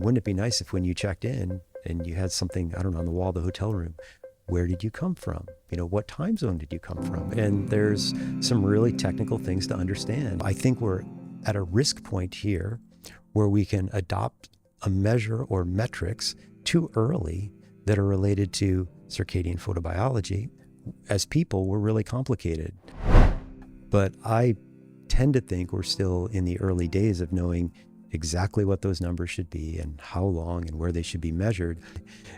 Wouldn't it be nice if when you checked in and you had something, I don't know, on the wall of the hotel room, where did you come from? What time zone did you come from? And there's some really technical things to understand. I think we're at a risk point here where we can adopt a measure or metrics too early that are related to circadian photobiology. As people, we're really complicated. But I tend to think we're still in the early days of knowing exactly what those numbers should be and how long and where they should be measured.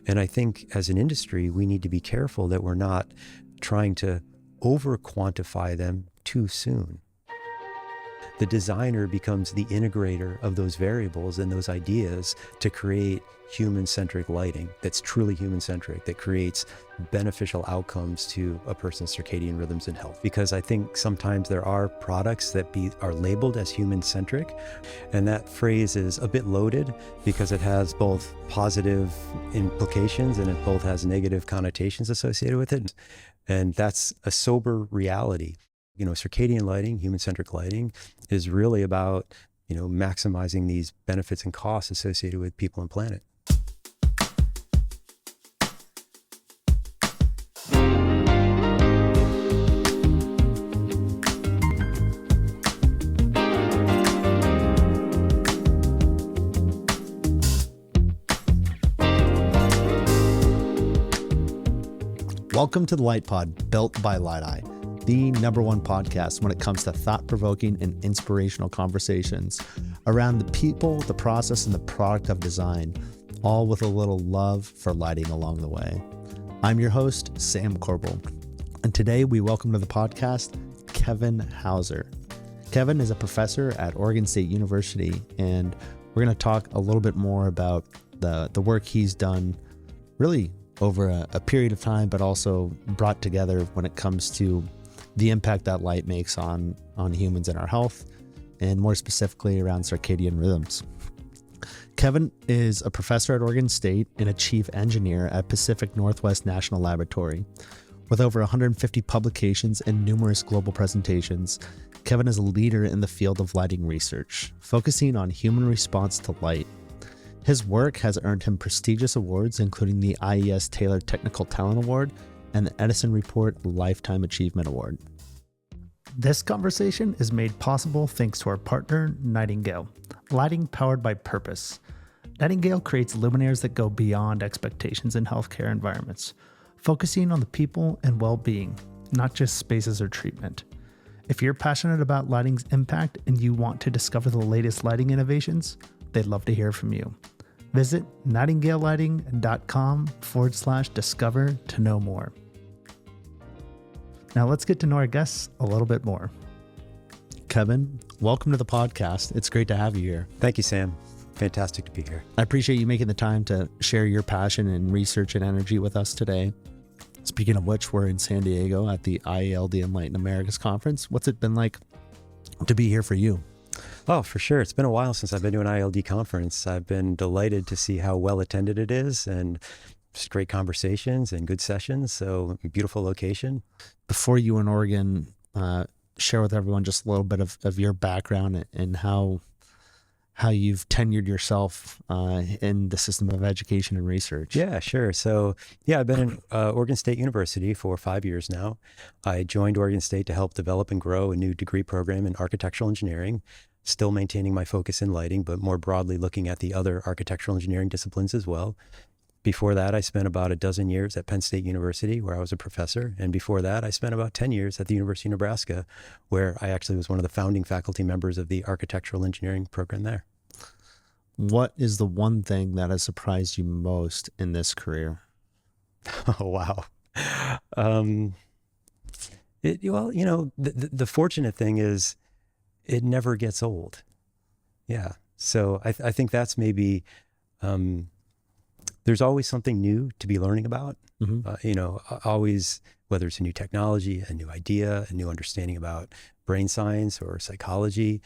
And I think as an industry, we need to be careful that we're not trying to over-quantify them too soon. The designer becomes the integrator of those variables and those ideas to create human-centric lighting that's truly human-centric, that creates beneficial outcomes to a person's circadian rhythms and health. Because I think sometimes there are products that are labeled as human-centric, and that phrase is a bit loaded because it has both positive implications and it both has negative connotations associated with it. And that's a sober reality. Circadian lighting, human-centric lighting, is really about, maximizing these benefits and costs associated with people and planet. Welcome to the Light Pod, built by Light-Eye, the #1 podcast when it comes to thought-provoking and inspirational conversations around the people, the process, and the product of design, all with a little love for lighting along the way. I'm your host, Sam Corbel, and today we welcome to the podcast Kevin Hauser. Kevin is a professor at Oregon State University, and we're going to talk a little bit more about the work he's done really over a period of time, but also brought together when it comes to the impact that light makes on humans and our health, and more specifically around circadian rhythms. Kevin is a professor at Oregon State and a chief engineer at Pacifica Northwest National Laboratory. With over 150 publications and numerous global presentations, Kevin is a leader in the field of lighting research, focusing on human response to light. His work has earned him prestigious awards, including the IES Taylor Technical Talent Award and the Edison Report Lifetime Achievement Award. This conversation is made possible thanks to our partner, Nightingale, lighting powered by purpose. Nightingale creates luminaires that go beyond expectations in healthcare environments, focusing on the people and well-being, not just spaces or treatment. If you're passionate about lighting's impact and you want to discover the latest lighting innovations, they'd love to hear from you. Visit nightingalelighting.com/discover to know more. Now let's get to know our guests a little bit more. Kevin, welcome to the podcast. It's great to have you here. Thank you, Sam. Fantastic to be here. I appreciate you making the time to share your passion and research and energy with us today. Speaking of which, we're in San Diego at the IELD Enlighten Americas conference. What's it been like to be here for you? Oh, for sure. It's been a while since I've been to an ILD conference. I've been delighted to see how well attended it is and just great conversations and good sessions. So beautiful location. Before you in Oregon, share with everyone just a little bit of your background and how you've tenured yourself in the system of education and research. Yeah, sure. So I've been in Oregon State University for 5 years now. I joined Oregon State to help develop and grow a new degree program in architectural engineering, still maintaining my focus in lighting, but more broadly looking at the other architectural engineering disciplines as well. Before that, I spent about a dozen years at Penn State University, where I was a professor. And before that, I spent about 10 years at the University of Nebraska, where I actually was one of the founding faculty members of the architectural engineering program there. What is the one thing that has surprised you most in this career? Oh, wow. The fortunate thing is it never gets old. Yeah. So I think that's maybe, there's always something new to be learning about. Mm-hmm. Always, whether it's a new technology, a new idea, a new understanding about brain science or psychology.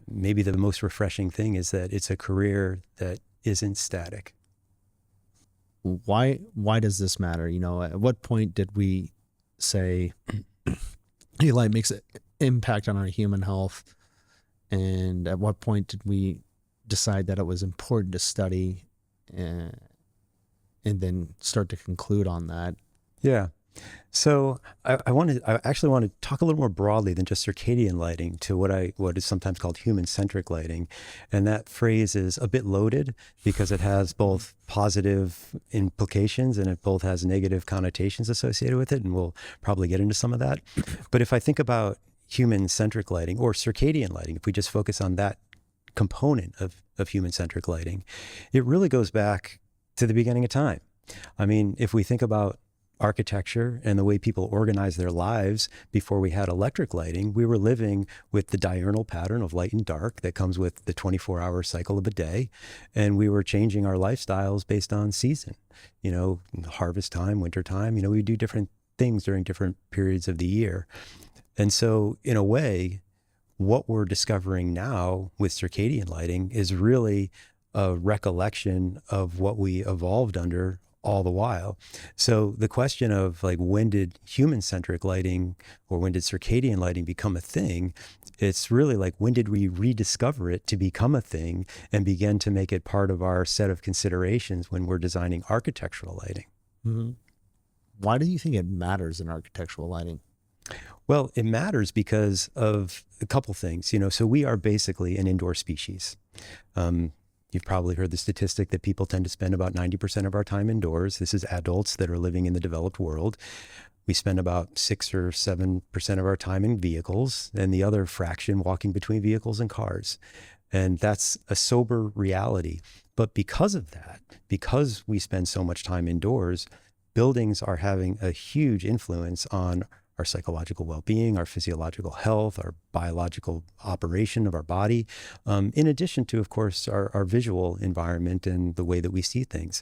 Maybe the most refreshing thing is that it's a career that isn't static. Why does this matter? At what point did we say light makes an impact on our human health? And at what point did we decide that it was important to study and then start to conclude on that? Yeah. So I actually want to talk a little more broadly than just circadian lighting to what is sometimes called human-centric lighting. And that phrase is a bit loaded because it has both positive implications and it both has negative connotations associated with it. And we'll probably get into some of that. But if I think about human-centric lighting or circadian lighting, if we just focus on that component of human-centric lighting, it really goes back to the beginning of time. I mean, if we think about architecture and the way people organized their lives before we had electric lighting, we were living with the diurnal pattern of light and dark that comes with the 24-hour cycle of a day. And we were changing our lifestyles based on season, harvest time, winter time, we do different things during different periods of the year. And so in a way, what we're discovering now with circadian lighting is really a recollection of what we evolved under all the while. So the question of when did human-centric lighting or when did circadian lighting become a thing? It's really when did we rediscover it to become a thing and begin to make it part of our set of considerations when we're designing architectural lighting? Mm-hmm. Why do you think it matters in architectural lighting? Well, it matters because of a couple things. So we are basically an indoor species. You've probably heard the statistic that people tend to spend about 90% of our time indoors. This is adults that are living in the developed world. We spend about 6 or 7% of our time in vehicles and the other fraction walking between vehicles and cars. And that's a sober reality. But because of that, because we spend so much time indoors, buildings are having a huge influence on our psychological well-being, our physiological health, our biological operation of our body, in addition to, of course, our visual environment and the way that we see things.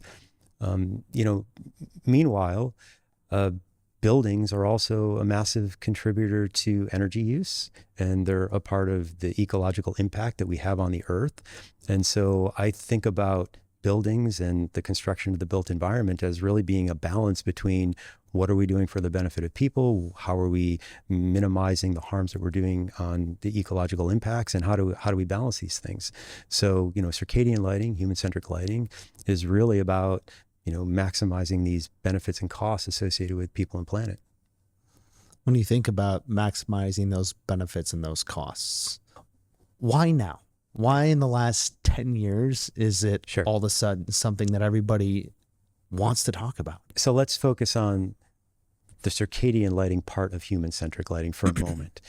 Meanwhile, buildings are also a massive contributor to energy use, and they're a part of the ecological impact that we have on the earth. And so I think about buildings and the construction of the built environment as really being a balance between what are we doing for the benefit of people, how are we minimizing the harms that we're doing on the ecological impacts, and how do we balance these things? So, circadian lighting, human-centric lighting is really about, maximizing these benefits and costs associated with people and planet. When you think about maximizing those benefits and those costs, why now? Why in the last 10 years is it all of a sudden something that everybody wants to talk about? So let's focus on the circadian lighting part of human-centric lighting for a moment.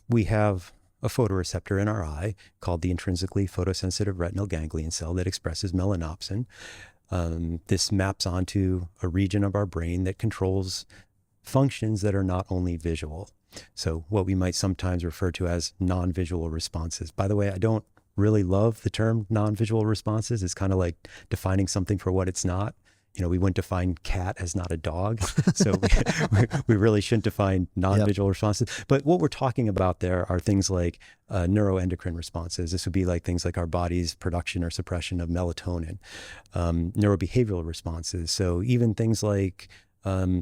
We have a photoreceptor in our eye called the intrinsically photosensitive retinal ganglion cell that expresses melanopsin. This maps onto a region of our brain that controls functions that are not only visual. So what we might sometimes refer to as non-visual responses. By the way, I don't really love the term non-visual responses. It's kind of like defining something for what it's not. We wouldn't define cat as not a dog. So we really shouldn't define non-visual responses. But what we're talking about there are things like neuroendocrine responses. This would be like things like our body's production or suppression of melatonin, neurobehavioral responses. So even things like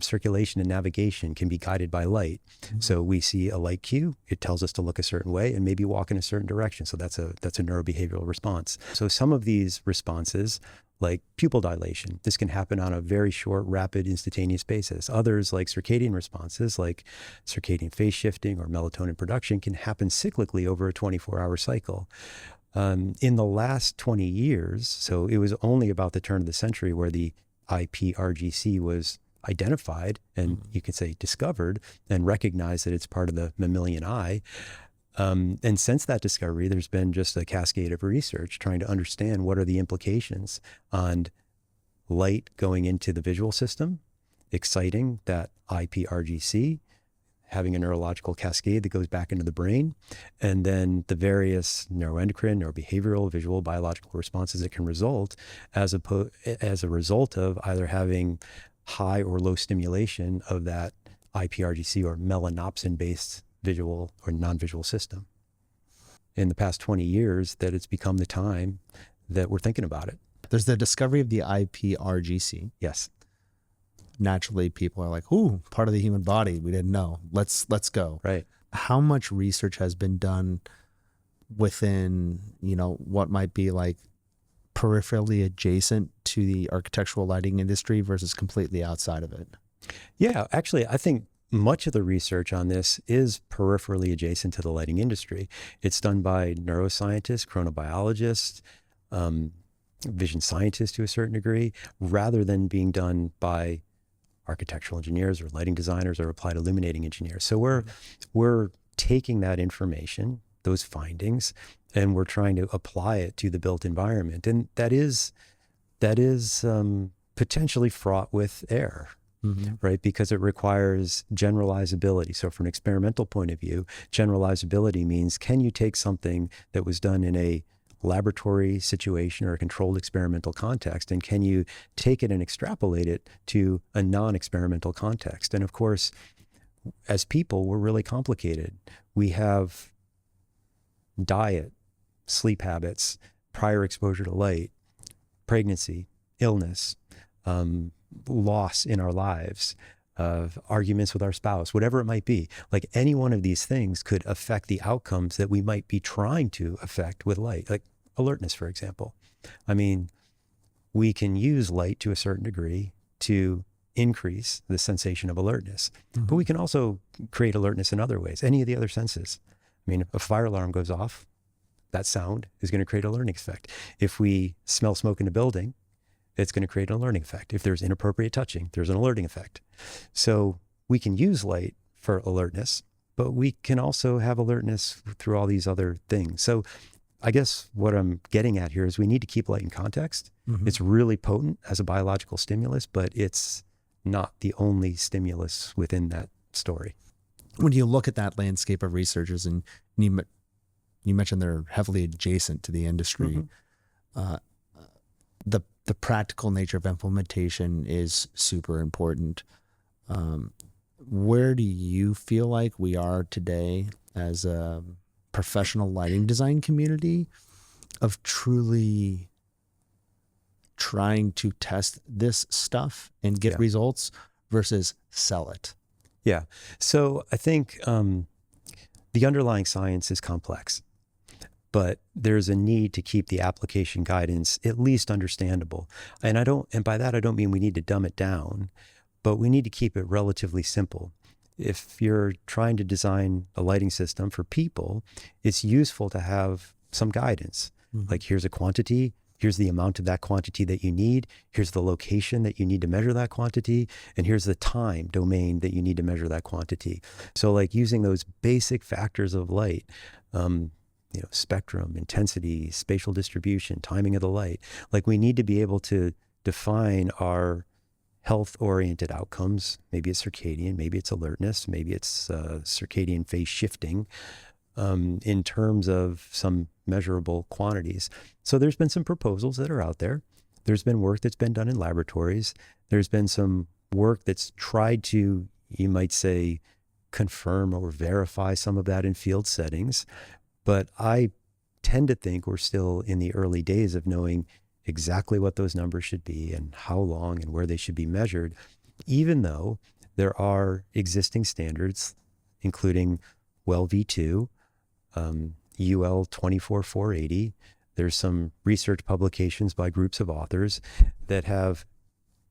circulation and navigation can be guided by light. Mm-hmm. So we see a light cue, it tells us to look a certain way and maybe walk in a certain direction. So that's a neurobehavioral response. So some of these responses, like pupil dilation, this can happen on a very short, rapid, instantaneous basis. Others, like circadian responses, like circadian phase shifting or melatonin production, can happen cyclically over a 24-hour cycle. In the last 20 years, so it was only about the turn of the century where the IPRGC was identified and you could say discovered and recognized that it's part of the mammalian eye. And since that discovery, there's been just a cascade of research trying to understand what are the implications on light going into the visual system, exciting that IPRGC, having a neurological cascade that goes back into the brain, and then the various neuroendocrine or behavioral, visual, biological responses that can result as a result of either having high or low stimulation of that IPRGC or melanopsin-based visual or non-visual system. In the past 20 years, that it's become the time that we're thinking about it. There's the discovery of the IPRGC. Yes. Naturally, people are like, ooh, part of the human body. We didn't know. Let's go. Right. How much research has been done within, what might be like peripherally adjacent to the architectural lighting industry versus completely outside of it? Yeah, actually, I think much of the research on this is peripherally adjacent to the lighting industry. It's done by neuroscientists, chronobiologists, vision scientists to a certain degree, rather than being done by architectural engineers or lighting designers or applied illuminating engineers. So we're taking that information, those findings, and we're trying to apply it to the built environment. And that is potentially fraught with error. Mm-hmm. Right? Because it requires generalizability. So from an experimental point of view, generalizability means, can you take something that was done in a laboratory situation or a controlled experimental context, and can you take it and extrapolate it to a non-experimental context? And of course, as people, we're really complicated. We have diet, sleep habits, prior exposure to light, pregnancy, illness, loss in our lives, arguments with our spouse, whatever it might be. Like any one of these things could affect the outcomes that we might be trying to affect with light, like alertness, for example. I mean, we can use light to a certain degree to increase the sensation of alertness, mm-hmm. but we can also create alertness in other ways, any of the other senses. I mean, if a fire alarm goes off, that sound is going to create a learning effect. If we smell smoke in a building, it's going to create an alerting effect. If there's inappropriate touching, there's an alerting effect. So we can use light for alertness, but we can also have alertness through all these other things. So I guess what I'm getting at here is we need to keep light in context. Mm-hmm. It's really potent as a biological stimulus, but it's not the only stimulus within that story. When you look at that landscape of researchers, and you mentioned they're heavily adjacent to the industry, mm-hmm. The practical nature of implementation is super important. Where do you feel like we are today as a professional lighting design community of truly trying to test this stuff and get results versus sell it? Yeah. So I think the underlying science is complex, but there's a need to keep the application guidance at least understandable. And by that, I don't mean we need to dumb it down, but we need to keep it relatively simple. If you're trying to design a lighting system for people, it's useful to have some guidance. Mm-hmm. Like, here's a quantity, here's the amount of that quantity that you need, here's the location that you need to measure that quantity, and here's the time domain that you need to measure that quantity. So like using those basic factors of light, spectrum, intensity, spatial distribution, timing of the light. Like, we need to be able to define our health-oriented outcomes. Maybe it's circadian, maybe it's alertness, maybe it's circadian phase shifting in terms of some measurable quantities. So there's been some proposals that are out there. There's been work that's been done in laboratories. There's been some work that's tried to, you might say, confirm or verify some of that in field settings. But I tend to think we're still in the early days of knowing exactly what those numbers should be and how long and where they should be measured, even though there are existing standards, including WELL V2, UL 24480. There's some research publications by groups of authors that have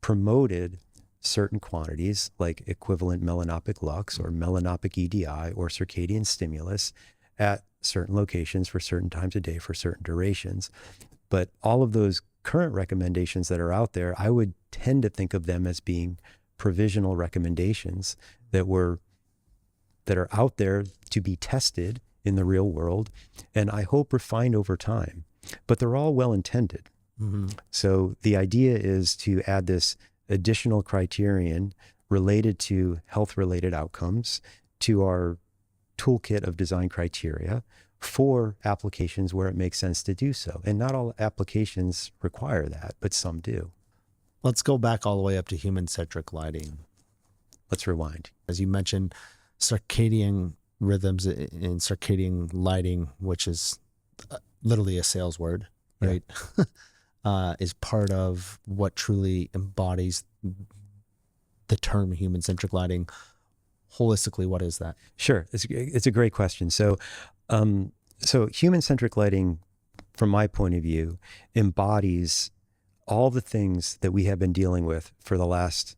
promoted certain quantities like equivalent melanopic lux or melanopic EDI or circadian stimulus at certain locations for certain times of day for certain durations. But all of those current recommendations that are out there, I would tend to think of them as being provisional recommendations that are out there to be tested in the real world, and I hope refined over time. But they're all well-intended. Mm-hmm. So the idea is to add this additional criterion related to health-related outcomes to our toolkit of design criteria for applications where it makes sense to do so. And not all applications require that, but some do. Let's go back all the way up to human-centric lighting. Let's rewind. As you mentioned, circadian rhythms in circadian lighting, which is literally a sales word, right? Yeah. Is part of what truly embodies the term human-centric lighting. Holistically, what is that? Sure. It's a great question. So So human-centric lighting, from my point of view, embodies all the things that we have been dealing with for the last,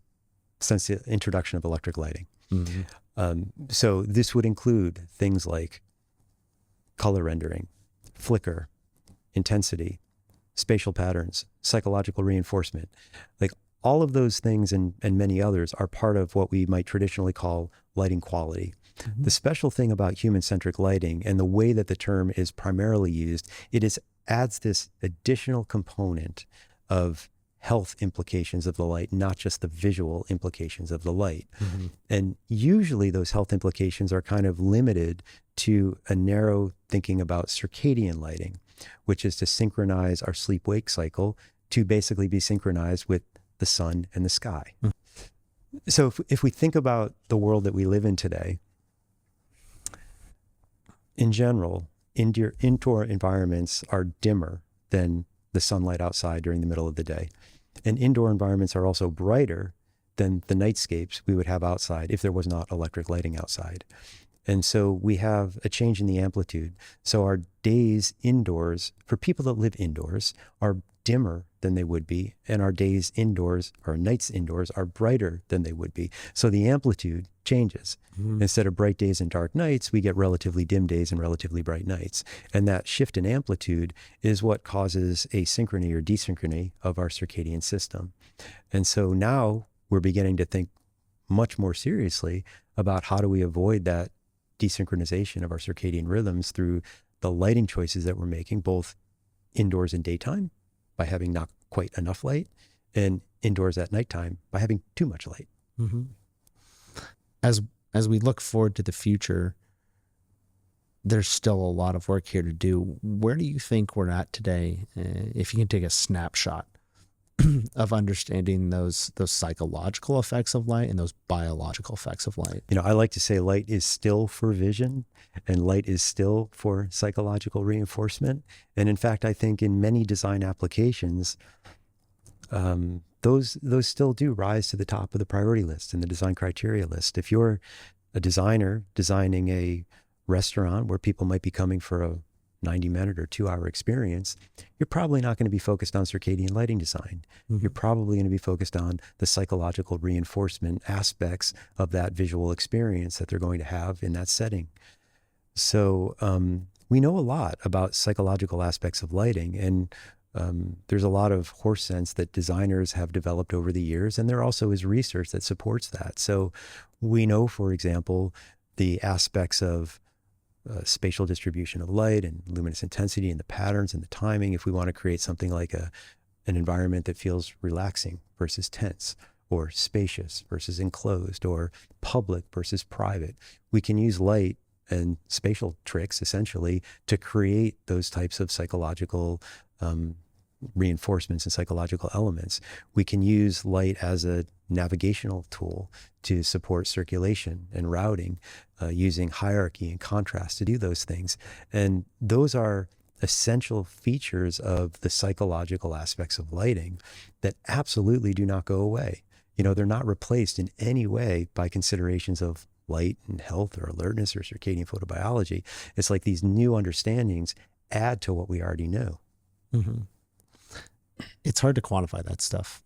since the introduction of electric lighting. So this would include things like color rendering, flicker, intensity, spatial patterns, psychological reinforcement. Like all of those things and many others are part of what we might traditionally call lighting quality. The special thing about human-centric lighting and the way that the term is primarily used, adds this additional component of health implications of the light, not just the visual implications of the light. And usually those health implications are kind of limited to a narrow thinking about circadian lighting, which is to synchronize our sleep-wake cycle to basically be synchronized with the sun and the sky. So if we think about the world that we live in today, in general, indoor environments are dimmer than the sunlight outside during the middle of the day. And indoor environments are also brighter than the nightscapes we would have outside if there was not electric lighting outside. And so we have a change in the amplitude. So our days indoors, for people that live indoors, are dimmer than they would be. And our days indoors, or nights indoors, are brighter than they would be. So the amplitude changes. Instead of bright days and dark nights, we get relatively dim days and relatively bright nights. And that shift in amplitude is what causes asynchrony or desynchrony of our circadian system. And so now we're beginning to think much more seriously about how do we avoid that desynchronization of our circadian rhythms through the lighting choices that we're making, both indoors in daytime by having not quite enough light, and indoors at nighttime by having too much light. As we look forward to the future, there's still a lot of work here to do. Where do you think we're at today? If you can take a snapshot of understanding those psychological effects of light and those biological effects of light. I like to say light is still for vision and light is still for psychological reinforcement. And in fact, I think in many design applications, those still do rise to the top of the priority list and the design criteria list. If you're a designer designing a restaurant where people might be coming for a 90-minute or 2-hour experience, you're probably not going to be focused on circadian lighting design. You're probably going to be focused on the psychological reinforcement aspects of that visual experience that they're going to have in that setting. So we know a lot about psychological aspects of lighting, and there's a lot of horse sense that designers have developed over the years, and there also is research that supports that. So we know, for example, the aspects of spatial distribution of light and luminous intensity and the patterns and the timing, if we want to create something like an environment that feels relaxing versus tense, or spacious versus enclosed, or public versus private. We can use light and spatial tricks essentially to create those types of psychological reinforcements and psychological elements. We can use light as a navigational tool to support circulation and routing, using hierarchy and contrast to do those things. And those are essential features of the psychological aspects of lighting that absolutely do not go away. They're not replaced in any way by considerations of light and health or alertness or circadian photobiology. It's like these new understandings add to what we already know. It's hard to quantify that stuff.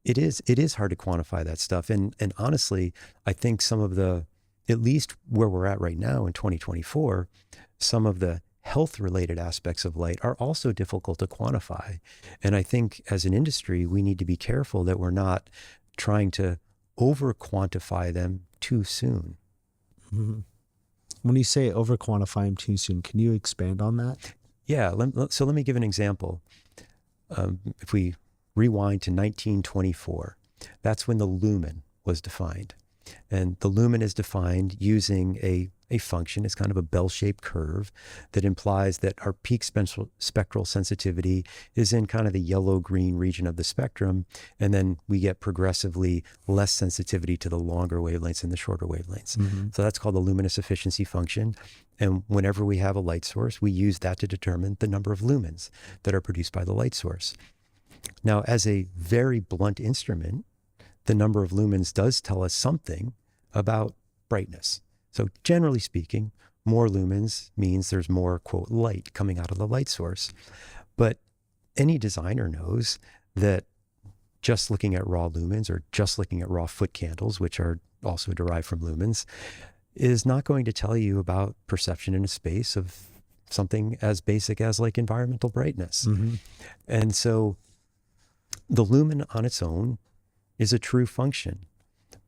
It is hard to quantify that stuff. And honestly, I think some of the, at least where we're at right now in 2024, some of the health-related aspects of light are also difficult to quantify. And I think as an industry, we need to be careful that we're not trying to over-quantify them too soon. When you say over-quantify them too soon, can you expand on that? Yeah, so let me give an example. If we rewind to 1924, that's when the lumen was defined. And the lumen is defined using a function. It's kind of a bell-shaped curve that implies that our peak spectral sensitivity is in kind of the yellow-green region of the spectrum, and then we get progressively less sensitivity to the longer wavelengths and the shorter wavelengths. So that's called the luminous efficiency function. And whenever we have a light source, we use that to determine the number of lumens that are produced by the light source. Now, as a very blunt instrument, the number of lumens does tell us something about brightness. So generally speaking, more lumens means there's more, quote, light coming out of the light source. But any designer knows that just looking at raw lumens or just looking at raw foot candles, which are also derived from lumens, is not going to tell you about perception in a space of something as basic as like environmental brightness. And so the lumen on its own is a true function.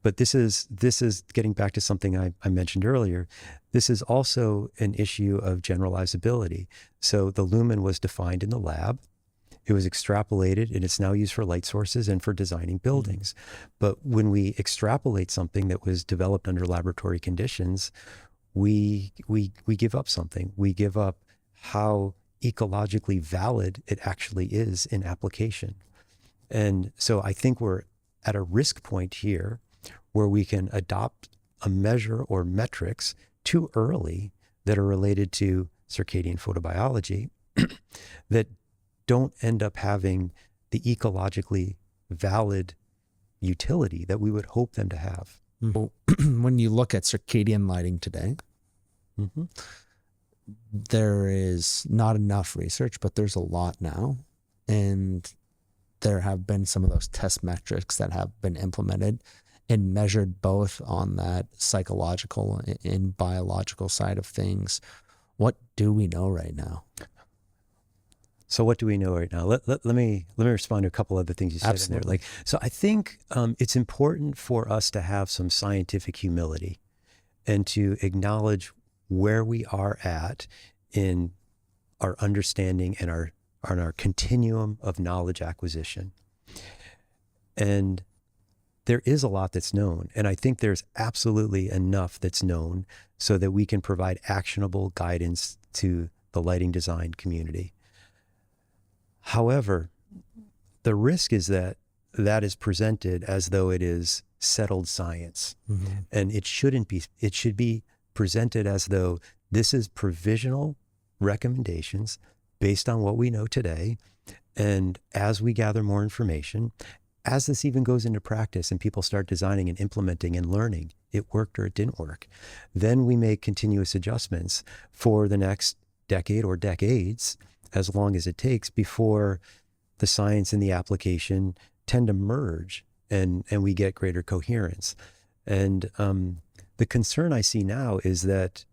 But this is getting back to something I mentioned earlier. This is also an issue of generalizability. So the lumen was defined in the lab. It was extrapolated, and it's now used for light sources and for designing buildings. But when we extrapolate something that was developed under laboratory conditions, we give up something. We give up how ecologically valid it actually is in application. And so I think we're at a risk point here where we can adopt a measure or metrics too early that are related to circadian photobiology that don't end up having the ecologically valid utility that we would hope them to have. When you look at circadian lighting today, there is not enough research, but there's a lot now. And there have been some of those test metrics that have been implemented and measured both on that psychological and biological side of things. What do we know right now? So what do we know right now? Let me respond to a couple other things you said in there. So I think it's important for us to have some scientific humility and to acknowledge where we are at in our understanding and our continuum of knowledge acquisition. And there is a lot that's known, and I think there's absolutely enough that's known so that we can provide actionable guidance to the lighting design community. However, the risk is that that is presented as though it is settled science, and it shouldn't be. It should be presented as though this is provisional recommendations based on what we know today, and as we gather more information, as this even goes into practice and people start designing and implementing and learning, it worked or it didn't work, then we make continuous adjustments for the next decade or decades, as long as it takes before the science and the application tend to merge and we get greater coherence. And the concern I see now is that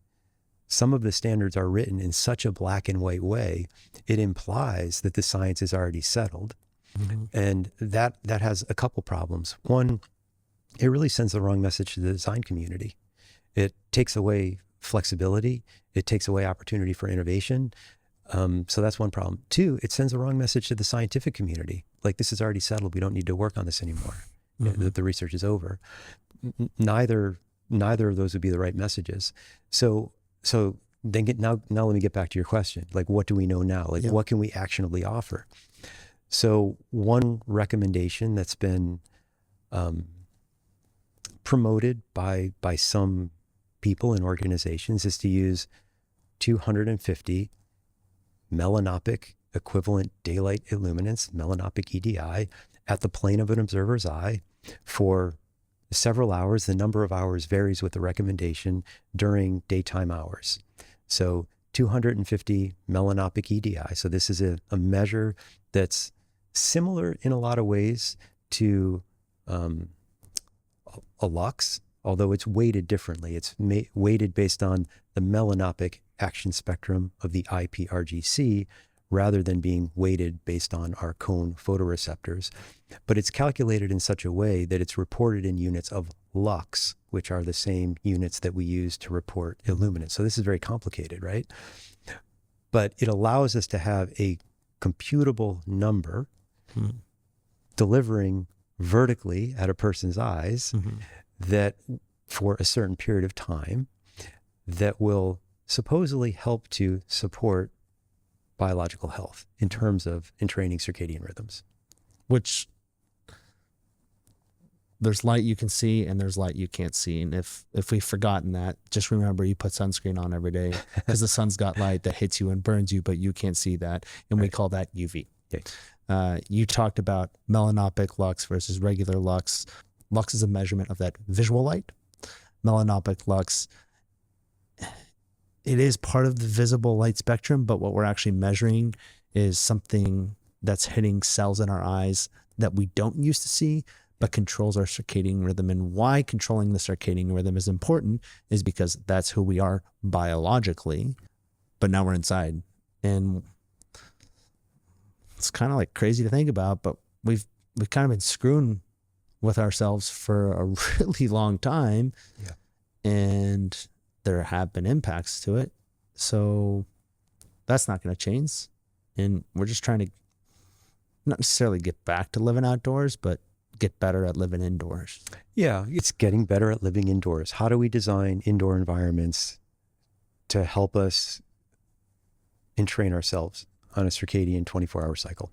some of the standards are written in such a black and white way, it implies that the science is already settled. And that has a couple problems. One, it really sends the wrong message to the design community. It takes away flexibility. It takes away opportunity for innovation. So that's one problem. Two, it sends the wrong message to the scientific community. Like, this is already settled. We don't need to work on this anymore. The research is over. Neither of those would be the right messages. So then now let me get back to your question. Like, what do we know now? Like, what can we actionably offer? So one recommendation that's been promoted by some people and organizations is to use 250 melanopic equivalent daylight illuminance, melanopic EDI, at the plane of an observer's eye for several hours. The number of hours varies with the recommendation during daytime hours. So 250 melanopic EDI. So this is a measure that's similar in a lot of ways to a lux, although it's weighted differently. It's weighted based on the melanopic action spectrum of the IPRGC rather than being weighted based on our cone photoreceptors. But it's calculated in such a way that it's reported in units of lux, which are the same units that we use to report illuminance. So this is very complicated, right? But it allows us to have a computable number delivering vertically at a person's eyes that for a certain period of time that will supposedly help to support biological health in terms of entraining circadian rhythms. Which there's light you can see and there's light you can't see. And if we've forgotten that, just remember you put sunscreen on every day because the sun's got light that hits you and burns you, but you can't see that. And we call that UV. Okay. You talked about melanopic lux versus regular lux. Lux is a measurement of that visual light. Melanopic lux it is part of the visible light spectrum, but what we're actually measuring is something that's hitting cells in our eyes that we don't used to see, but controls our circadian rhythm. And why controlling the circadian rhythm is important is because that's who we are biologically, but now we're inside. And it's kind of like crazy to think about, but we've kind of been screwing with ourselves for a really long time. Yeah. And there have been impacts to it. So that's not going to change. And we're just trying to not necessarily get back to living outdoors, but get better at living indoors. Yeah, it's getting better at living indoors. How do we design indoor environments to help us entrain ourselves on a circadian 24-hour cycle?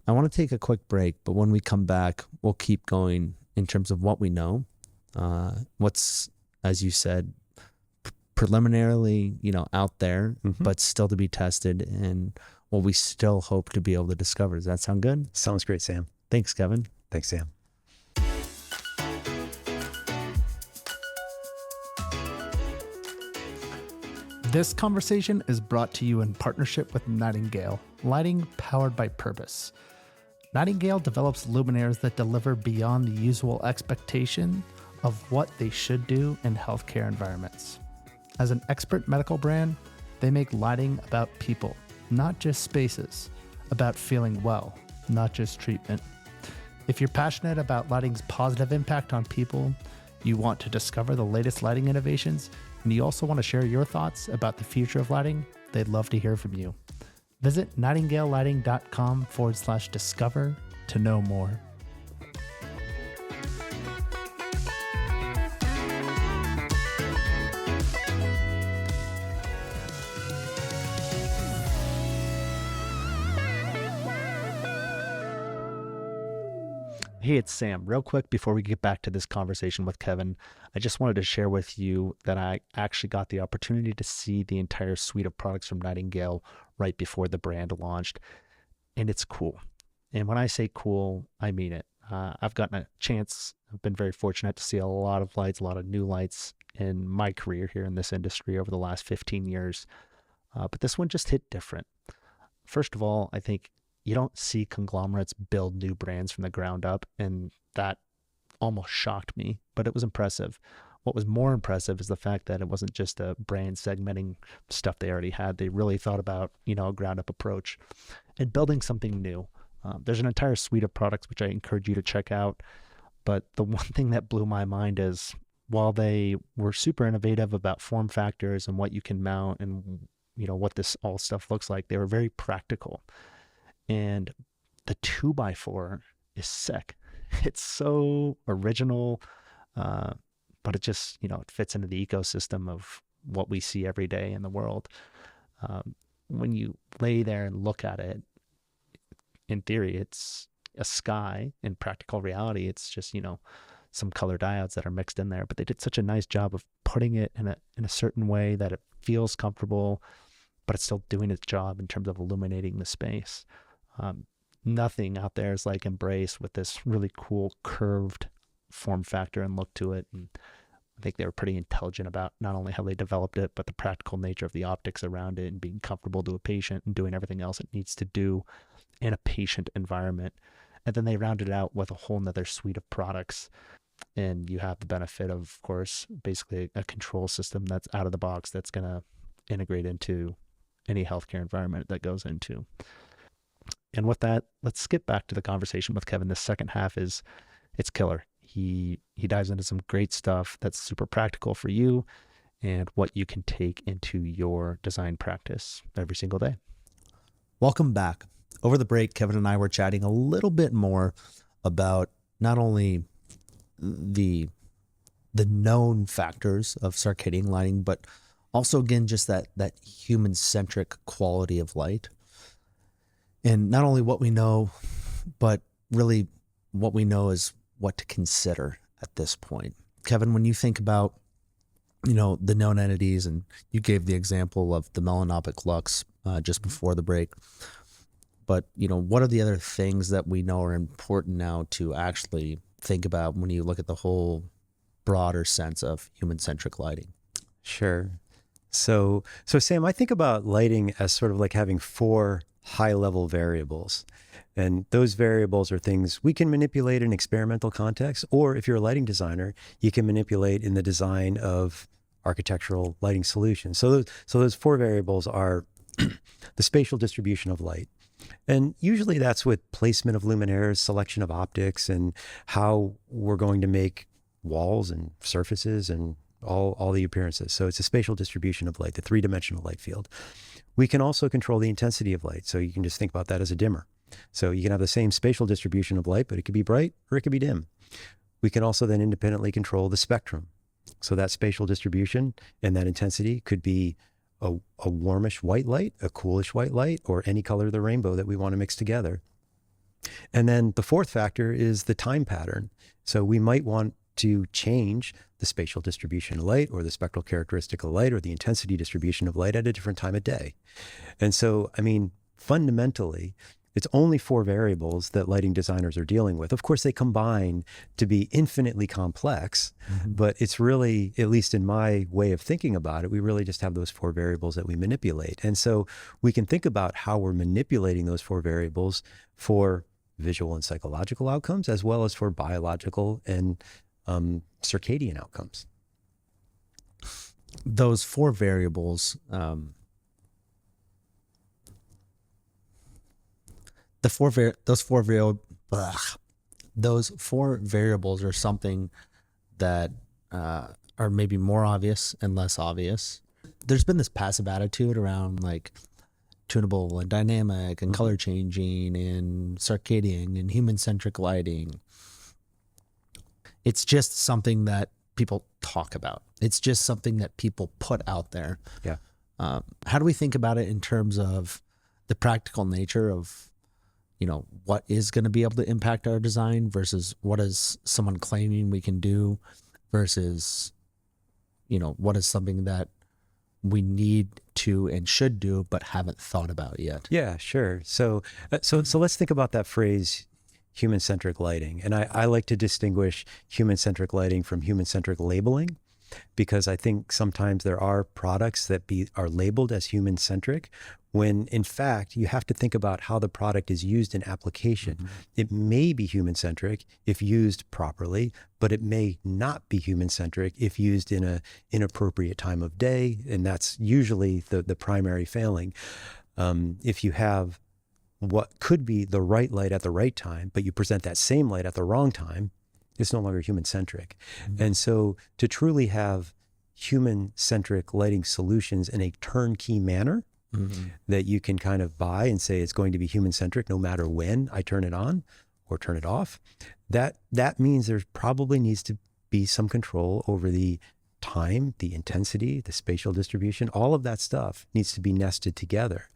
I want to take a quick break, but when we come back, we'll keep going in terms of what we know, what's, as you said, preliminarily, out there, but still to be tested, and what we still hope to be able to discover. Does that sound good? Sounds great, Sam. Thanks, Kevin. Thanks, Sam. This conversation is brought to you in partnership with Nightingale, lighting powered by purpose. Nightingale develops luminaires that deliver beyond the usual expectation of what they should do in healthcare environments. As an expert medical brand, they make lighting about people, not just spaces, about feeling well, not just treatment. If you're passionate about lighting's positive impact on people, you want to discover the latest lighting innovations, and you also want to share your thoughts about the future of lighting, they'd love to hear from you. Visit nightingalelighting.com/discover to know more. Hey, it's Sam. Real quick, before we get back to this conversation with Kevin, I just wanted to share with you that I actually got the opportunity to see the entire suite of products from Nightingale right before the brand launched, and it's cool. And when I say cool, I mean it. I've gotten a chance, I've been very fortunate to see a lot of lights, a lot of new lights in my career here in this industry over the last 15 years, but this one just hit different. First of all, I think you don't see conglomerates build new brands from the ground up, and that almost shocked me, but it was impressive. What was more impressive is the fact that it wasn't just a brand segmenting stuff they already had. They really thought about, a ground up approach and building something new. There's an entire suite of products which I encourage you to check out, but the one thing that blew my mind is while they were super innovative about form factors and what you can mount and what this all stuff looks like, they were very practical. And the 2x4 is sick. It's so original, but it just, it fits into the ecosystem of what we see every day in the world. When you lay there and look at it, in theory, it's a sky. In practical reality, it's just, some color diodes that are mixed in there. But they did such a nice job of putting it in a certain way that it feels comfortable, but it's still doing its job in terms of illuminating the space. Nothing out there is like Embrace with this really cool curved form factor and look to it. And I think they were pretty intelligent about not only how they developed it, but the practical nature of the optics around it and being comfortable to a patient and doing everything else it needs to do in a patient environment. And then they rounded it out with a whole nother suite of products. And you have the benefit of course, basically a control system that's out of the box that's going to integrate into any healthcare environment that goes into. And with that, let's skip back to the conversation with Kevin. The second half it's killer. He dives into some great stuff that's super practical for you and what you can take into your design practice every single day. Welcome back. Over the break, Kevin and I were chatting a little bit more about not only the known factors of circadian lighting, but also again, just that human-centric quality of light. And not only what we know, but really what we know is what to consider at this point. Kevin, when you think about, the known entities, and you gave the example of the melanopic lux just before the break, but, what are the other things that we know are important now to actually think about when you look at the whole broader sense of human-centric lighting? Sure. So Sam, I think about lighting as sort of like having four high-level variables. And those variables are things we can manipulate in experimental context, or if you're a lighting designer, you can manipulate in the design of architectural lighting solutions. So those four variables are the spatial distribution of light. And usually that's with placement of luminaires, selection of optics, and how we're going to make walls and surfaces and all the appearances. So it's a spatial distribution of light, the three-dimensional light field. We can also control the intensity of light. So you can just think about that as a dimmer. So you can have the same spatial distribution of light, but it could be bright or it could be dim. We can also then independently control the spectrum. So that spatial distribution and that intensity could be a warmish white light, a coolish white light, or any color of the rainbow that we want to mix together. And then the fourth factor is the time pattern. So we might want to change the spatial distribution of light or the spectral characteristic of light or the intensity distribution of light at a different time of day. And so, I mean, fundamentally, it's only four variables that lighting designers are dealing with. Of course, they combine to be infinitely complex, but it's really, at least in my way of thinking about it, we really just have those four variables that we manipulate. And so we can think about how we're manipulating those four variables for visual and psychological outcomes, as well as for biological and circadian outcomes. Those four variables, those four variables are something that are maybe more obvious and less obvious. There's been this passive attitude around like tunable and dynamic and color changing and circadian and human-centric lighting. It's just something that people talk about. It's just something that people put out there. Yeah. How do we think about it in terms of the practical nature of, you know, what is going to be able to impact our design versus what is someone claiming we can do versus, you know, what is something that we need to and should do but haven't thought about yet? Yeah, sure. So let's think about that phrase, human-centric lighting. And I like to distinguish human-centric lighting from human-centric labeling, because I think sometimes there are products that are labeled as human-centric when in fact you have to think about how the product is used in application. It may be human-centric if used properly, but it may not be human-centric if used in an inappropriate time of day, and that's usually the primary failing. If you have what could be the right light at the right time, but you present that same light at the wrong time, it's no longer human-centric. And so to truly have human-centric lighting solutions in a turnkey manner that you can kind of buy and say it's going to be human-centric no matter when I turn it on or turn it off, that means there probably needs to be some control over the time, the intensity, the spatial distribution. All of that stuff needs to be nested together.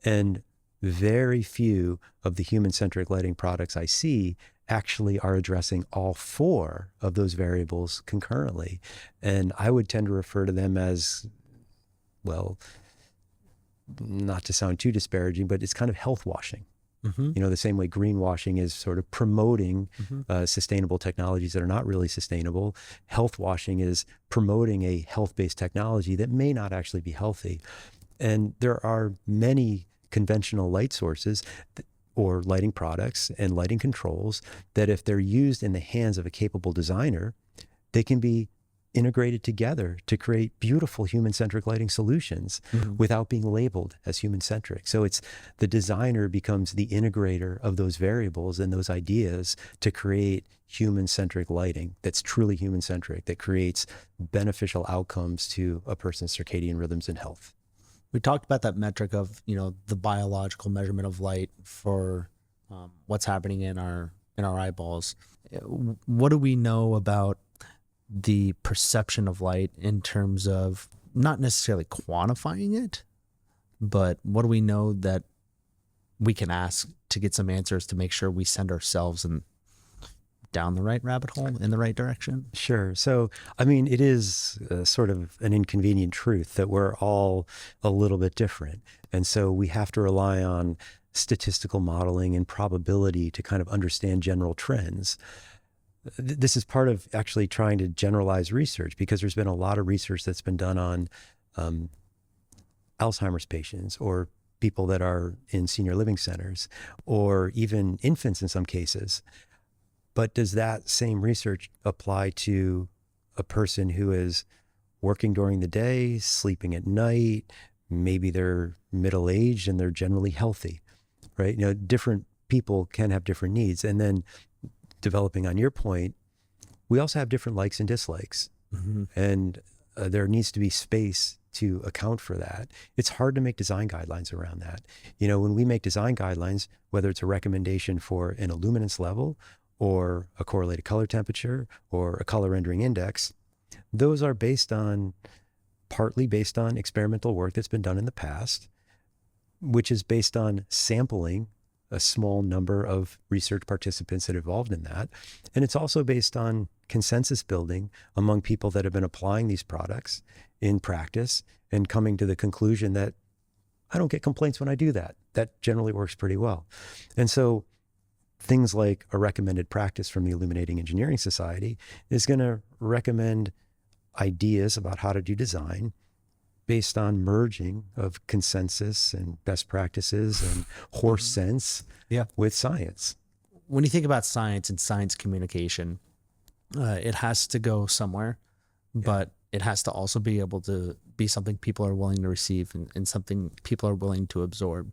And very few of the human-centric lighting products I see actually are addressing all four of those variables concurrently. And I would tend to refer to them as, well, not to sound too disparaging, but it's kind of health washing. You know, the same way greenwashing is sort of promoting sustainable technologies that are not really sustainable. Health washing is promoting a health-based technology that may not actually be healthy. And there are many conventional light sources or lighting products and lighting controls that if they're used in the hands of a capable designer, they can be integrated together to create beautiful human-centric lighting solutions without being labeled as human-centric. So it's the designer becomes the integrator of those variables and those ideas to create human-centric lighting that's truly human-centric, that creates beneficial outcomes to a person's circadian rhythms and health. We talked about that metric of, you know, the biological measurement of light for what's happening in our eyeballs. What do we know about the perception of light in terms of not necessarily quantifying it, but what do we know that we can ask to get some answers to make sure we send ourselves down the right rabbit hole in the right direction? Sure. So, I mean, it is sort of an inconvenient truth that we're all a little bit different. And so we have to rely on statistical modeling and probability to kind of understand general trends. This is part of actually trying to generalize research, because there's been a lot of research that's been done on Alzheimer's patients or people that are in senior living centers or even infants in some cases. But does that same research apply to a person who is working during the day, sleeping at night? Maybe they're middle-aged and they're generally healthy, right? Different people can have different needs. And then developing on your point, we also have different likes and dislikes. Mm-hmm. And there needs to be space to account for that. It's hard to make design guidelines around that. When we make design guidelines, whether it's a recommendation for an illuminance level or a correlated color temperature or a color rendering index, those are partly based on experimental work that's been done in the past, which is based on sampling a small number of research participants that are involved in that. And it's also based on consensus building among people that have been applying these products in practice and coming to the conclusion that I don't get complaints when I do that. That generally works pretty well. And so things like a recommended practice from the Illuminating Engineering Society is going to recommend ideas about how to do design based on merging of consensus and best practices and horse sense with science. When you think about science and science communication, it has to go somewhere, but it has to also be able to be something people are willing to receive and something people are willing to absorb.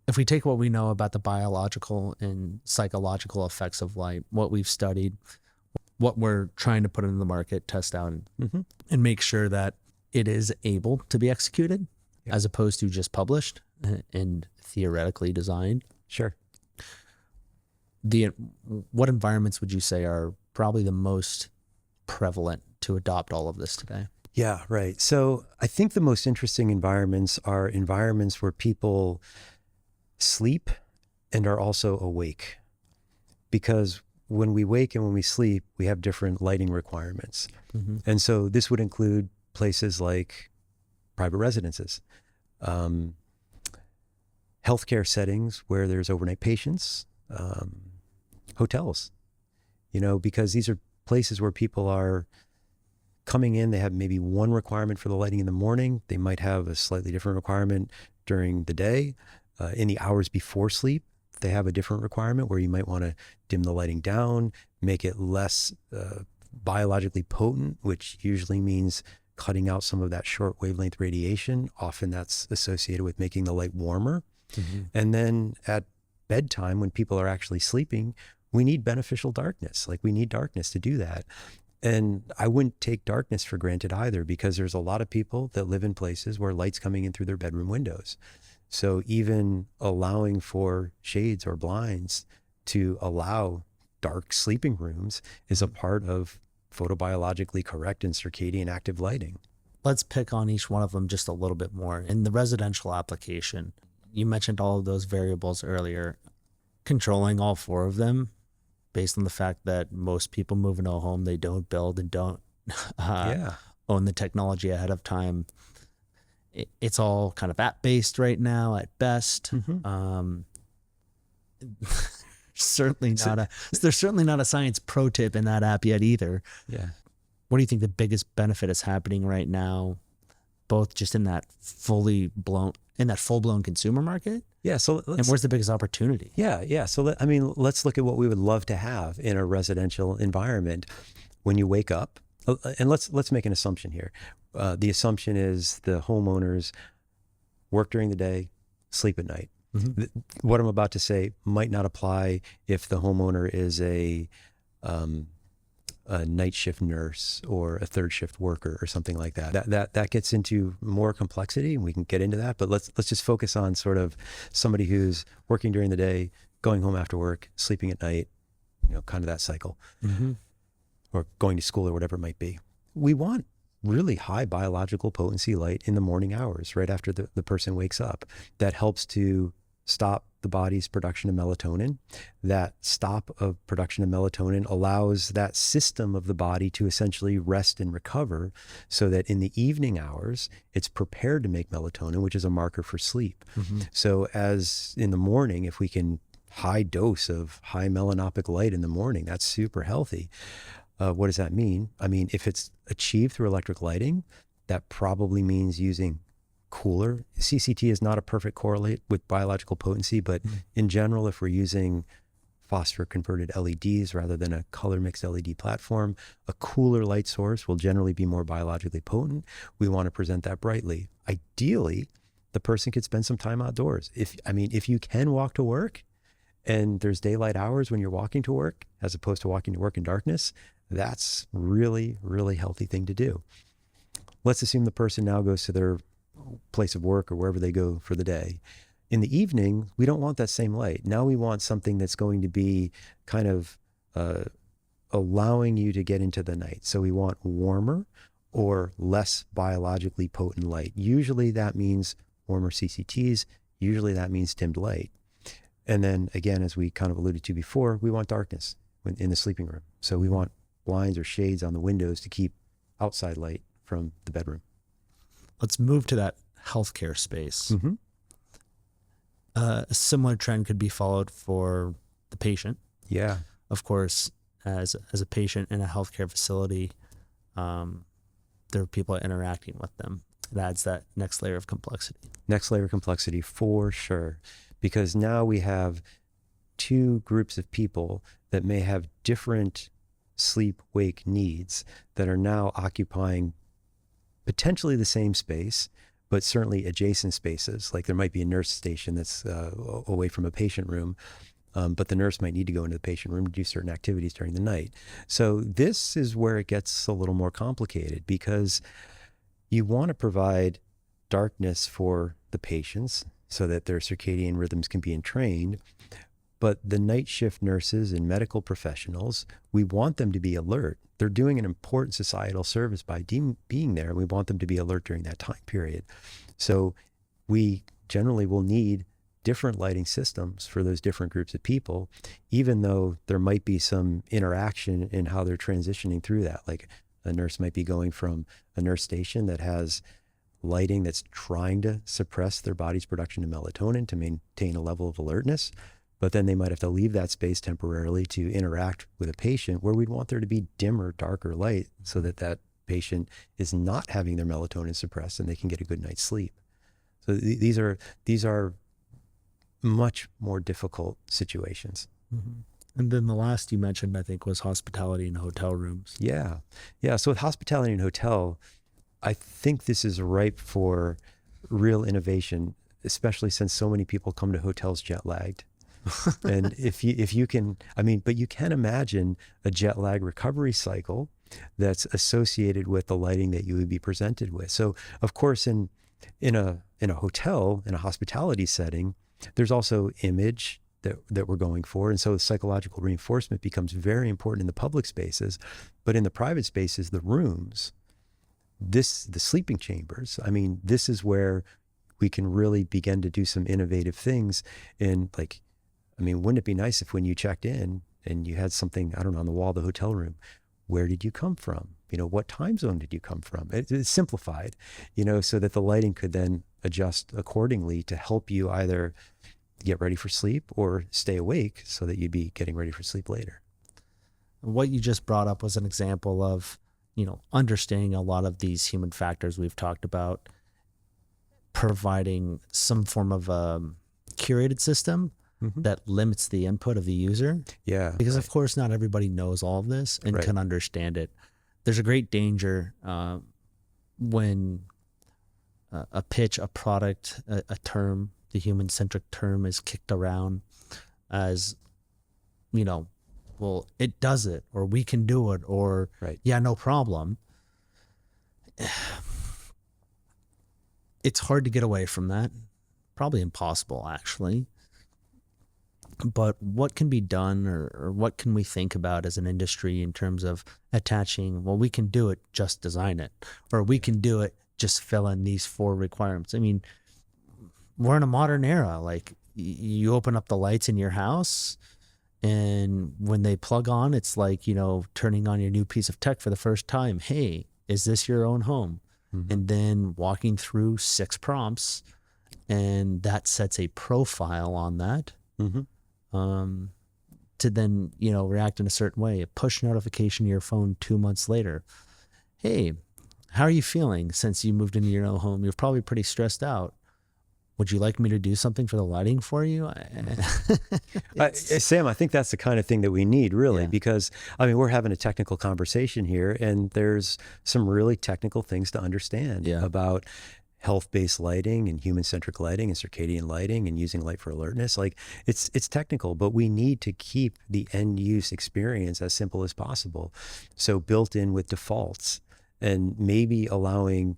If we take what we know about the biological and psychological effects of light, what we've studied, what we're trying to put into the market, test out, and make sure that it is able to be executed as opposed to just published and theoretically designed. Sure. What environments would you say are probably the most prevalent to adopt all of this today? Yeah, right. So I think the most interesting environments are environments where people sleep and are also awake. Because when we wake and when we sleep, we have different lighting requirements. Mm-hmm. And so this would include places like private residences, healthcare settings where there's overnight patients, hotels, because these are places where people are coming in. They have maybe one requirement for the lighting in the morning. They might have a slightly different requirement during the day. In the hours before sleep, they have a different requirement where you might want to dim the lighting down, make it less biologically potent, which usually means cutting out some of that short wavelength radiation. Often that's associated with making the light warmer. Mm-hmm. And then at bedtime, when people are actually sleeping, we need beneficial darkness. Like we need darkness to do that. And I wouldn't take darkness for granted either, because there's a lot of people that live in places where light's coming in through their bedroom windows. So even allowing for shades or blinds to allow dark sleeping rooms is a part of photobiologically correct and circadian active lighting. Let's pick on each one of them just a little bit more. In the residential application, you mentioned all of those variables earlier. Controlling all four of them based on the fact that most people move into a home, they don't build and don't own the technology ahead of time. It's all kind of app-based right now at best. Mm-hmm. There's certainly not a science pro tip in that app yet either. Yeah. What do you think the biggest benefit is happening right now, both just in that full-blown consumer market? Yeah. So and where's the biggest opportunity? Yeah. So let's look at what we would love to have in a residential environment when you wake up. And let's make an assumption here. The assumption is the homeowners work during the day, sleep at night. Mm-hmm. What I'm about to say might not apply if the homeowner is a night shift nurse or a third shift worker or something like that. That gets into more complexity, and we can get into that. But let's just focus on sort of somebody who's working during the day, going home after work, sleeping at night, kind of that cycle, mm-hmm. or going to school or whatever it might be. We want really high biological potency light in the morning hours, right after the person wakes up. That helps to stop the body's production of melatonin. That stop of production of melatonin allows that system of the body to essentially rest and recover, so that in the evening hours, it's prepared to make melatonin, which is a marker for sleep. Mm-hmm. So as in the morning, if we can high dose of high melanopic light in the morning, that's super healthy. What does that mean? I mean, if it's achieved through electric lighting, that probably means using cooler. CCT is not a perfect correlate with biological potency, but in general, if we're using phosphor converted LEDs rather than a color mixed LED platform, a cooler light source will generally be more biologically potent. We want to present that brightly. Ideally, the person could spend some time outdoors. If you can walk to work and there's daylight hours when you're walking to work, as opposed to walking to work in darkness, that's really, really healthy thing to do. Let's assume the person now goes to their place of work or wherever they go for the day. In the evening, we don't want that same light. Now we want something that's going to be kind of allowing you to get into the night. So we want warmer or less biologically potent light. Usually that means warmer CCTs. Usually that means dimmed light. And then again, as we kind of alluded to before, we want darkness in the sleeping room. So we want blinds or shades on the windows to keep outside light from the bedroom. Let's move to that healthcare space. Mm-hmm. A similar trend could be followed for the patient. Yeah. Of course, as a patient in a healthcare facility, there are people interacting with them. It adds that next layer of complexity. Next layer of complexity for sure. Because now we have two groups of people that may have different sleep-wake needs that are now occupying potentially the same space, but certainly adjacent spaces. Like there might be a nurse station that's away from a patient room, but the nurse might need to go into the patient room to do certain activities during the night. So this is where it gets a little more complicated, because you want to provide darkness for the patients so that their circadian rhythms can be entrained. But the night shift nurses and medical professionals, we want them to be alert. They're doing an important societal service by being there. We want them to be alert during that time period. So we generally will need different lighting systems for those different groups of people, even though there might be some interaction in how they're transitioning through that. Like a nurse might be going from a nurse station that has lighting that's trying to suppress their body's production of melatonin to maintain a level of alertness. But then they might have to leave that space temporarily to interact with a patient where we'd want there to be dimmer, darker light so that that patient is not having their melatonin suppressed and they can get a good night's sleep. So these are much more difficult situations. Mm-hmm. And then the last you mentioned, I think, was hospitality in hotel rooms. Yeah. Yeah. So with hospitality in hotel, I think this is ripe for real innovation, especially since so many people come to hotels jet lagged. And if you can, but you can imagine a jet lag recovery cycle that's associated with the lighting that you would be presented with. So of course, in a hotel, in a hospitality setting, there's also image that we're going for. And so psychological reinforcement becomes very important in the public spaces, but in the private spaces, the rooms, the sleeping chambers, this is where we can really begin to do some innovative things. And wouldn't it be nice if when you checked in and you had something, I don't know, on the wall of the hotel room, where did you come from? What time zone did you come from? It's simplified, so that the lighting could then adjust accordingly to help you either get ready for sleep or stay awake so that you'd be getting ready for sleep later. What you just brought up was an example of, understanding a lot of these human factors we've talked about, providing some form of a curated system that limits the input of the user. Yeah. Because of course, not everybody knows all of this and can understand it. There's a great danger when a pitch, a product, a term, the human-centric term is kicked around as, well, it does it, or we can do it, or yeah, no problem. It's hard to get away from that. Probably impossible, actually. But what can be done, or what can we think about as an industry in terms of attaching, well, we can do it, just design it, or we can do it, just fill in these 4 requirements. We're in a modern era. Like, you open up the lights in your house, and when they plug on, it's like, turning on your new piece of tech for the first time. Hey, is this your own home? Mm-hmm. And then walking through 6 prompts, and that sets a profile on that. Mm-hmm. To then, react in a certain way. A push notification to your phone 2 months later. Hey, how are you feeling since you moved into your own home? You're probably pretty stressed out. Would you like me to do something for the lighting for you? Sam, I think that's the kind of thing that we need, really, Yeah. because, I mean, we're having a technical conversation here, and there's some really technical things to understand about health-based lighting and human-centric lighting and circadian lighting and using light for alertness. Like, it's technical, but we need to keep the end-use experience as simple as possible. So built in with defaults, and maybe allowing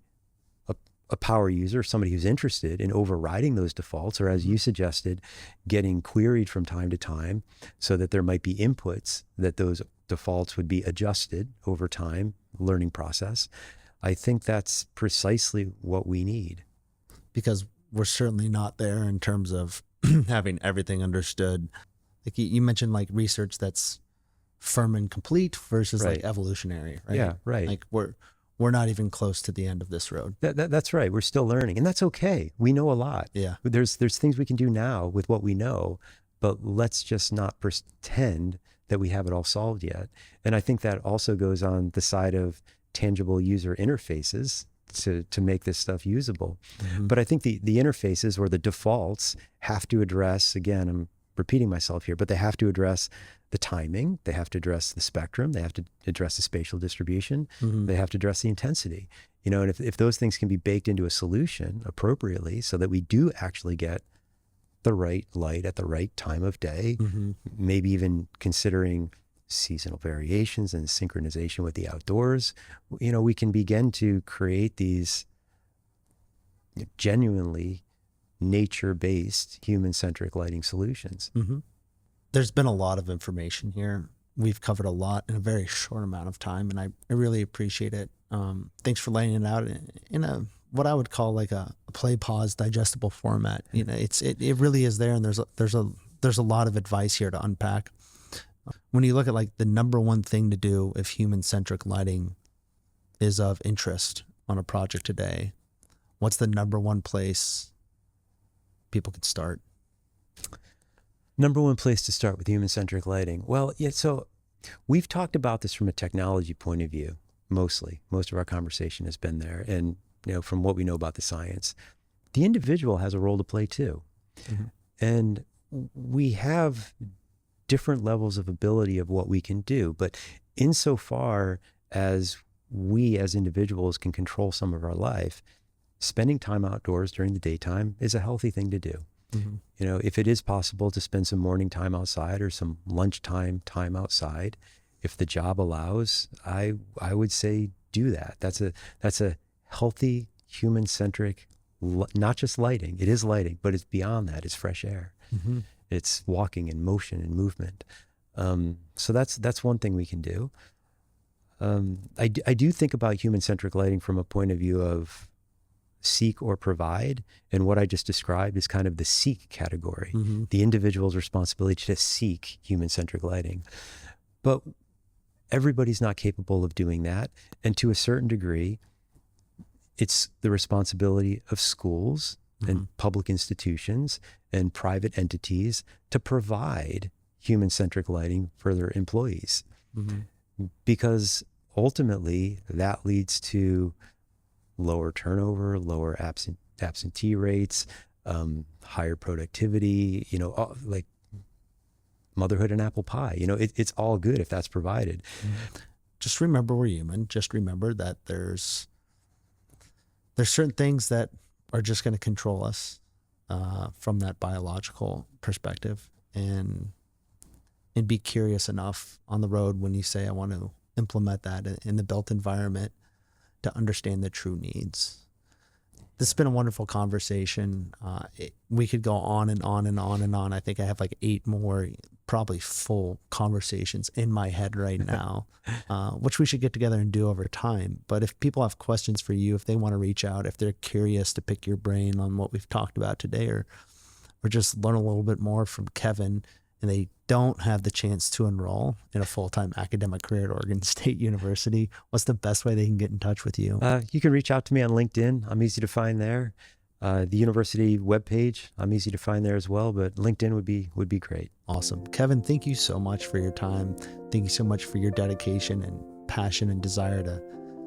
a power user, somebody who's interested in overriding those defaults, or as you suggested, getting queried from time to time so that there might be inputs that those defaults would be adjusted over time, learning process. I think that's precisely what we need. Because we're certainly not there in terms of having everything understood. Like you mentioned, like research that's firm and complete versus like evolutionary, right? Yeah, right. Like we're not even close to the end of this road. That's right. We're still learning, and that's okay. We know a lot. Yeah. There's things we can do now with what we know, but let's just not pretend that we have it all solved yet. And I think that also goes on the side of tangible user interfaces to make this stuff usable. Mm-hmm. But I think the interfaces or the defaults have to address, again, I'm repeating myself here, but they have to address the timing, they have to address the spectrum, they have to address the spatial distribution, they have to address the intensity. You know, and if those things can be baked into a solution appropriately so that we do actually get the right light at the right time of day, maybe even considering seasonal variations and synchronization with the outdoors, you know, we can begin to create these genuinely nature-based, human-centric lighting solutions. There's been a lot of information here. We've covered a lot in a very short amount of time, and I really appreciate it. Thanks for laying it out in a what I would call like a play, pause, digestible format. You know, it really is there, and there's a lot of advice here to unpack. When you look at like the number one thing to do if human-centric lighting is of interest on a project today, what's the number one place people could start? Number one place to start with human-centric lighting. Well, yeah, so we've talked about this from a technology point of view, mostly. Most of our conversation has been there. And, you know, from what we know about the science, the individual has a role to play too. And we have different levels of ability of what we can do. But insofar as we as individuals can control some of our life, spending time outdoors during the daytime is a healthy thing to do. You know, if it is possible to spend some morning time outside or some lunchtime time outside, if the job allows, I would say do that. That's a healthy, human-centric, not just lighting. It is lighting, but it's beyond that. It's fresh air. It's walking and motion and movement. So that's one thing we can do. I do think about human-centric lighting from a point of view of seek or provide, and what I just described is kind of the seek category, the individual's responsibility to seek human-centric lighting. But everybody's not capable of doing that, and to a certain degree, it's the responsibility of schools and public institutions and private entities to provide human-centric lighting for their employees, because ultimately that leads to lower turnover, lower absentee rates, higher productivity, you know, like motherhood and apple pie. You know, it's all good if that's provided. Just remember we're human. Just remember that there's certain things that are just going to control us from that biological perspective, and be curious enough on the road when you say, I want to implement that in the built environment, to understand the true needs. This has been a wonderful conversation. We could go on and on and on and on. I think I have like 8 more probably full conversations in my head right now, which we should get together and do over time. But if people have questions for you, if they want to reach out, if they're curious to pick your brain on what we've talked about today, or just learn a little bit more from Kevin, and they don't have the chance to enroll in a full-time academic career at Oregon State University, what's the best way they can get in touch with you? You can reach out to me on LinkedIn. I'm easy to find there. The university webpage, I'm easy to find there as well, but LinkedIn would be great. Awesome. Kevin, thank you so much for your time. Thank you so much for your dedication and passion and desire to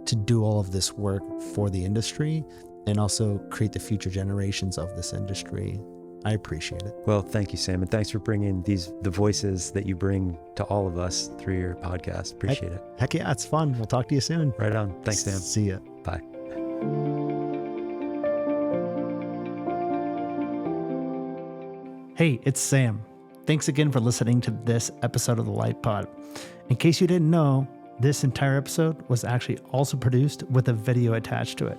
to do all of this work for the industry and also create the future generations of this industry. I appreciate it. Well, thank you, Sam. And thanks for bringing the voices that you bring to all of us through your podcast. Appreciate it. Heck yeah, it's fun. We'll talk to you soon. Right on. Thanks, Sam. See ya. Bye. Hey, it's Sam. Thanks again for listening to this episode of the Light Pod. In case you didn't know, this entire episode was actually also produced with a video attached to it.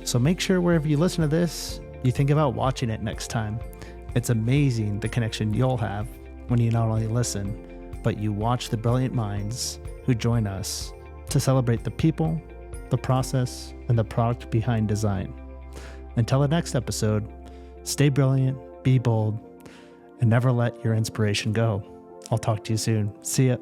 So make sure wherever you listen to this, you think about watching it next time. It's amazing the connection you'll have when you not only listen, but you watch the brilliant minds who join us to celebrate the people, the process, and the product behind design. Until the next episode, stay brilliant, be bold, and never let your inspiration go. I'll talk to you soon. See ya.